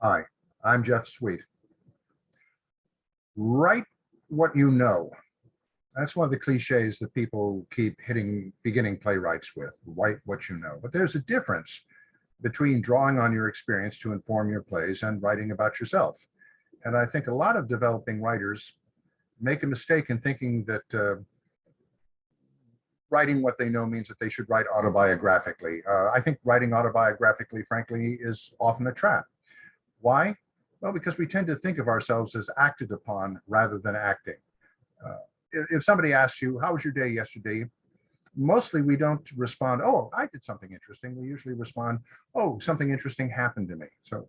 Hi, I'm Jeff Sweet. Write what you know. That's one of the cliches that people keep hitting beginning playwrights with. Write what you know. But there's a difference between drawing on your experience to inform your plays and writing about yourself. And I think a lot of developing writers make a mistake in thinking that writing what they know means that they should write autobiographically. I think writing autobiographically, frankly, is often a trap. Why? Well, because we tend to think of ourselves as acted upon rather than acting. Uh, if somebody asks you, how was your day yesterday? Mostly we don't respond, oh, I did something interesting. We usually respond, oh, something interesting happened to me. So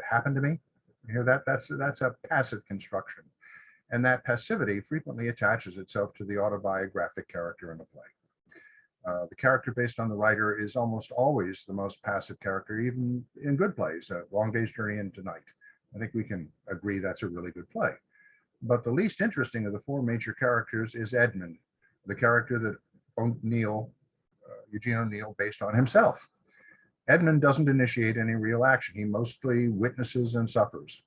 happened to me? You hear that? That's a passive construction. And that passivity frequently attaches itself to the autobiographic character in the play. The character based on the writer is almost always the most passive character, even in good plays, Long Day's Journey into Night. I think we can agree that's a really good play. But the least interesting of the four major characters is Edmund, the character that Eugene O'Neill based on himself. Edmund doesn't initiate any real action. He mostly witnesses and suffers.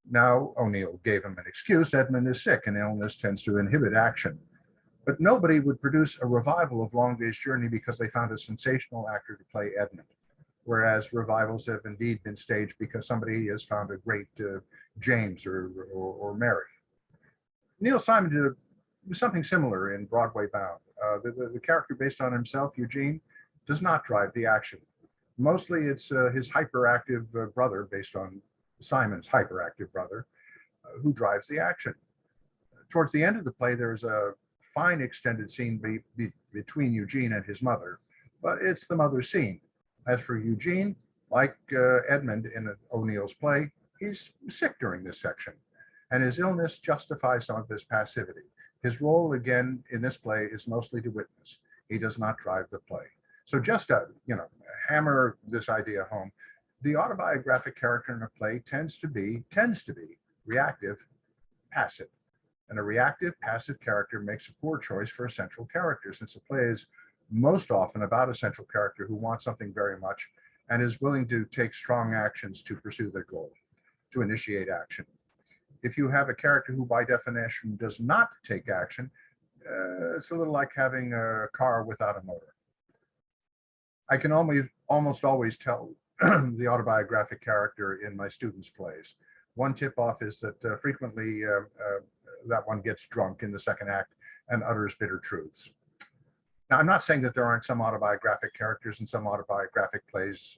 Now, O'Neill gave him an excuse. Edmund is sick and illness tends to inhibit action. But nobody would produce a revival of Long Day's Journey because they found a sensational actor to play Edmund, whereas revivals have indeed been staged because somebody has found a great James or Mary. Neil Simon did something similar in Broadway Bound. The character based on himself, Eugene, does not drive the action. Mostly it's his hyperactive brother, based on Simon's hyperactive brother, who drives the action. Towards the end of the play, there's a fine extended scene between Eugene and his mother, but it's the mother's scene. As for Eugene, like Edmund in O'Neill's play, he's sick during this section, and his illness justifies some of his passivity. His role, again, in this play is mostly to witness. He does not drive the play. So just to, hammer this idea home, the autobiographic character in a play tends to be reactive, passive. And a reactive, passive character makes a poor choice for a central character, since the play is most often about a central character who wants something very much and is willing to take strong actions to pursue their goal, to initiate action. If you have a character who by definition does not take action, it's a little like having a car without a motor. I can almost always tell the autobiographic character in my students' plays. One tip-off is that frequently that one gets drunk in the second act and utters bitter truths. Now, I'm not saying that there aren't some autobiographic characters in some autobiographic plays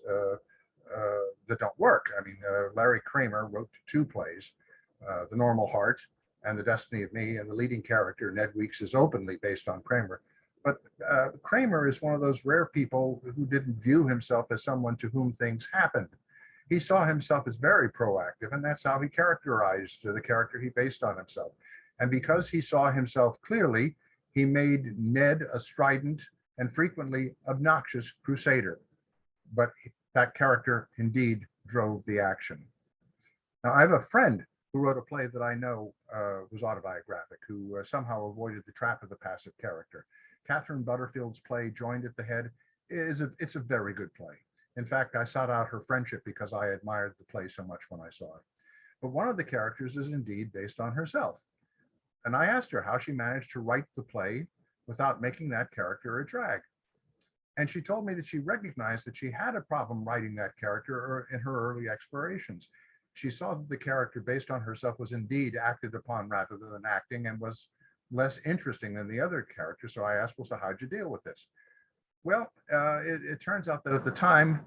that don't work. I mean, Larry Kramer wrote two plays, The Normal Heart and The Destiny of Me, and the leading character, Ned Weeks, is openly based on Kramer. But Kramer is one of those rare people who didn't view himself as someone to whom things happened. He saw himself as very proactive, and that's how he characterized the character he based on himself. And because he saw himself clearly, he made Ned a strident and frequently obnoxious crusader. But that character indeed drove the action. Now, I have a friend who wrote a play that I know was autobiographic, who somehow avoided the trap of the passive character. Catherine Butterfield's play, Joined at the Head, it's a very good play. In fact, I sought out her friendship because I admired the play so much when I saw it. But one of the characters is indeed based on herself. And I asked her how she managed to write the play without making that character a drag. And she told me that she recognized that she had a problem writing that character in her early explorations. She saw that the character based on herself was indeed acted upon rather than acting, and was less interesting than the other characters. So I asked, well, so how'd you deal with this? Well, it turns out that at the time,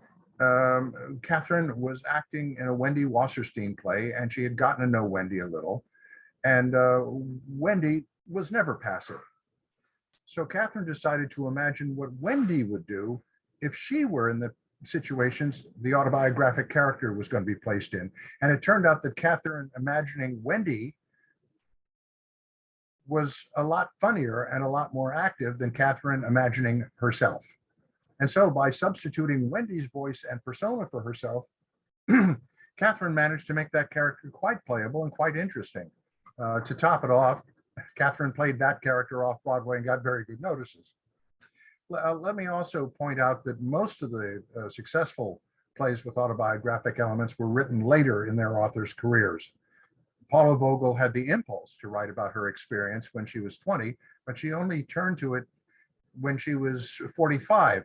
Catherine was acting in a Wendy Wasserstein play, and she had gotten to know Wendy a little. And Wendy was never passive. So Catherine decided to imagine what Wendy would do if she were in the situations the autobiographic character was going to be placed in. And it turned out that Catherine imagining Wendy was a lot funnier and a lot more active than Catherine imagining herself. And so by substituting Wendy's voice and persona for herself, Catherine managed to make that character quite playable and quite interesting. To top it off, Catherine played that character off Broadway and got very good notices. Let me also point out that most of the successful plays with autobiographic elements were written later in their authors' careers. Paula Vogel had the impulse to write about her experience when she was 20, but she only turned to it when she was 45.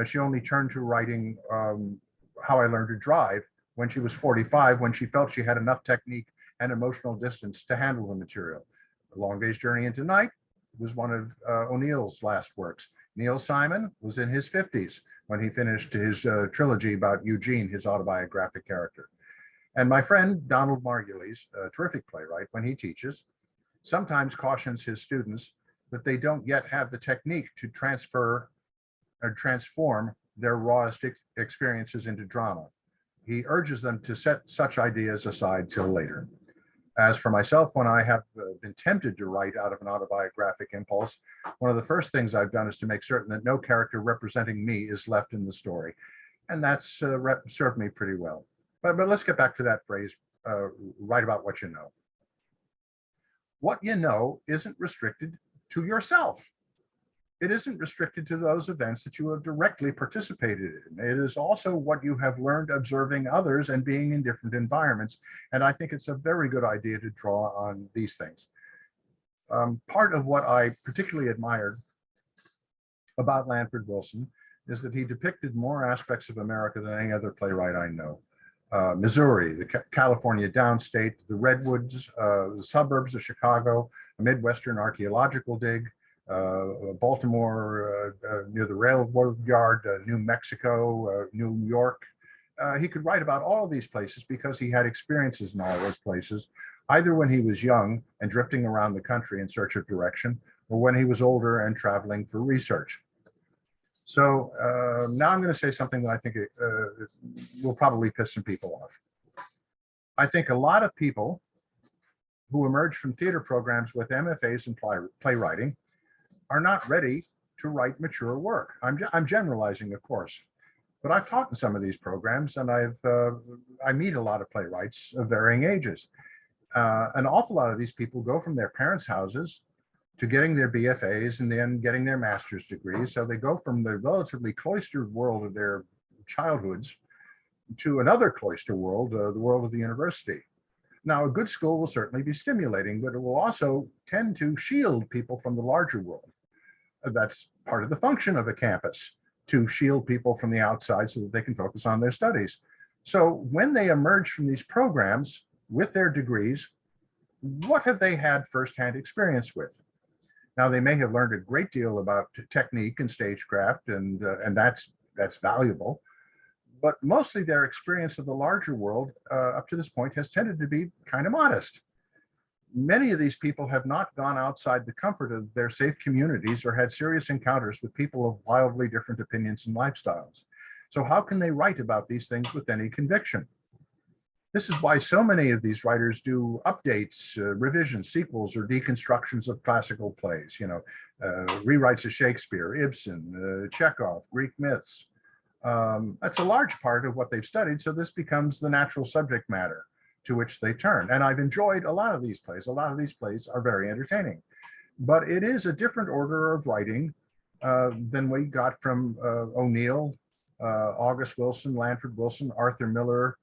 She only turned to writing How I Learned to Drive when she was 45, when she felt she had enough technique and emotional distance to handle the material. The Long Day's Journey into Night was one of O'Neill's last works. Neil Simon was in his 50s when he finished his trilogy about Eugene, his autobiographic character. And my friend Donald Margulies, a terrific playwright, when he teaches, sometimes cautions his students that they don't yet have the technique to transfer or transform their rawest experiences into drama. He urges them to set such ideas aside till later. As for myself, when I have been tempted to write out of an autobiographic impulse, one of the first things I've done is to make certain that no character representing me is left in the story. And that's served me pretty well. But let's get back to that phrase, write about what you know. What you know isn't restricted to yourself. It isn't restricted to those events that you have directly participated in. It is also what you have learned observing others and being in different environments. And I think it's a very good idea to draw on these things. Part of what I particularly admired about Lanford Wilson is that he depicted more aspects of America than any other playwright I know. Missouri, the California downstate, the redwoods, the suburbs of Chicago, a Midwestern archaeological dig, Baltimore near the railroad yard, New Mexico, New York. He could write about all of these places because he had experiences in all those places, either when he was young and drifting around the country in search of direction, or when he was older and traveling for research. So now I'm going to say something that I think will probably piss some people off. I think a lot of people who emerge from theater programs with MFAs in playwriting are not ready to write mature work. I'm generalizing, of course, but I've taught in some of these programs, and I meet a lot of playwrights of varying ages. An awful lot of these people go from their parents' houses to getting their BFAs and then getting their master's degrees. So they go from the relatively cloistered world of their childhoods to another cloister world, the world of the university. Now, a good school will certainly be stimulating, but it will also tend to shield people from the larger world. That's part of the function of a campus, to shield people from the outside so that they can focus on their studies. So when they emerge from these programs with their degrees, what have they had firsthand experience with? Now, they may have learned a great deal about technique and stagecraft, and that's valuable. But mostly their experience of the larger world up to this point has tended to be kind of modest. Many of these people have not gone outside the comfort of their safe communities or had serious encounters with people of wildly different opinions and lifestyles. So how can they write about these things with any conviction? This is why so many of these writers do updates, revisions, sequels, or deconstructions of classical plays, rewrites of Shakespeare, Ibsen, Chekhov, Greek myths. That's a large part of what they've studied, so this becomes the natural subject matter to which they turn. And I've enjoyed a lot of these plays. A lot of these plays are very entertaining, but it is a different order of writing than we got from O'Neill, August Wilson, Lanford Wilson, Arthur Miller,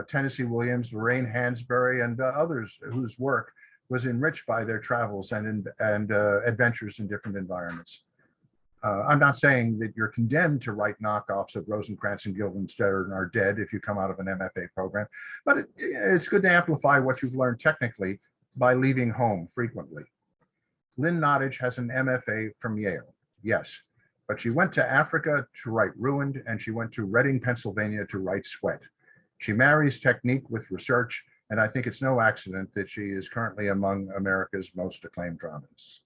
Tennessee Williams, Lorraine Hansberry, and others whose work was enriched by their travels and adventures in different environments. I'm not saying that you're condemned to write knockoffs of Rosencrantz and Guildenstern are dead if you come out of an MFA program, but it's good to amplify what you've learned technically by leaving home frequently. Lynn Nottage has an MFA from Yale, yes, but she went to Africa to write Ruined, and she went to Reading, Pennsylvania to write Sweat. She marries technique with research, and I think it's no accident that she is currently among America's most acclaimed dramatists.